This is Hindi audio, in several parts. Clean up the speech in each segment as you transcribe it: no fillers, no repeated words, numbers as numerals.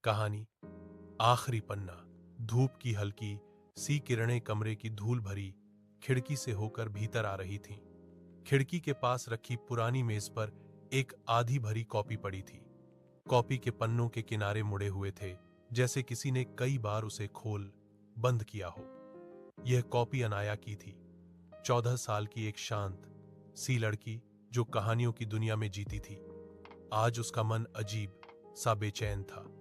कहानी आखिरी पन्ना। धूप की हल्की सी किरणें कमरे की धूल भरी खिड़की से होकर भीतर आ रही थीं। खिड़की के पास रखी पुरानी मेज पर एक आधी भरी कॉपी पड़ी थी। कॉपी के पन्नों के किनारे मुड़े हुए थे, जैसे किसी ने कई बार उसे खोल बंद किया हो। यह कॉपी अनाया की थी, 14 साल की एक शांत सी लड़की जो कहानियों की दुनिया में जीती थी। आज उसका मन अजीब सा बेचैन था।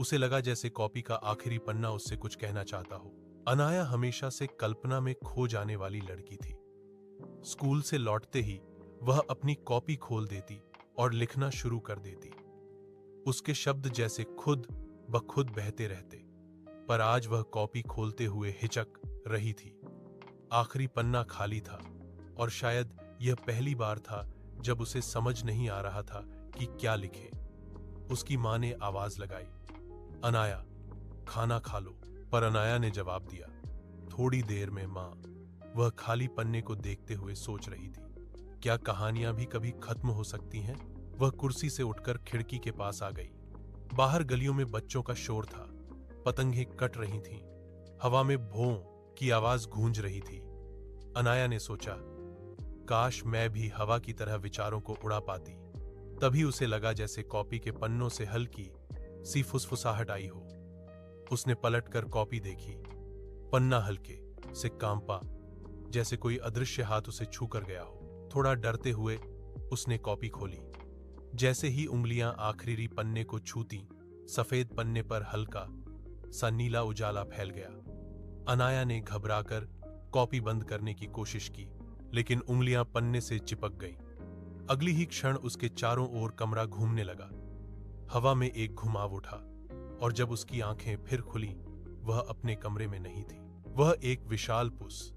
उसे लगा जैसे कॉपी का आखिरी पन्ना उससे कुछ कहना चाहता हो। अनाया हमेशा से कल्पना में खो जाने वाली लड़की थी। स्कूल से लौटते ही वह अपनी कॉपी खोल देती और लिखना शुरू कर देती। उसके शब्द जैसे खुद ब खुद बहते रहते। पर आज वह कॉपी खोलते हुए हिचक रही थी। आखिरी पन्ना खाली था और शायद यह पहली बार था जब उसे समझ नहीं आ रहा था कि क्या लिखे। उसकी मां ने आवाज लगाई, अनाया, खाना खा लो। पर अनाया ने जवाब दिया, थोड़ी देर में मां। वह खाली पन्ने को देखते हुए सोच रही थी, क्या कहानियां भी कभी खत्म हो सकती हैं? वह कुर्सी से उठकर खिड़की के पास आ गई। बाहर गलियों में बच्चों का शोर था, पतंगें कट रही थीं, हवा में भों की आवाज गूंज रही थी। अनाया ने सोचा, काश मैं भी हवा की तरह विचारों को उड़ा पाती। तभी उसे लगा जैसे कॉपी के पन्नों से हल्की सी फुसफुसाहट आई हो। उसने पलटकर कॉपी देखी। पन्ना हल्के से कांपा, जैसे कोई अदृश्य हाथ उसे छू कर गया हो। थोड़ा डरते हुए उसने कॉपी खोली। जैसे ही उंगलियां आखिरी पन्ने को छूती, सफेद पन्ने पर हल्का सा नीला उजाला फैल गया। अनाया ने घबराकर कॉपी बंद करने की कोशिश की, लेकिन उंगलियां पन्ने से चिपक गईं। अगली ही क्षण उसके चारों ओर कमरा घूमने लगा। हवा में एक घुमाव उठा और जब उसकी आंखें फिर खुली, वह अपने कमरे में नहीं थी। वह एक विशाल पुस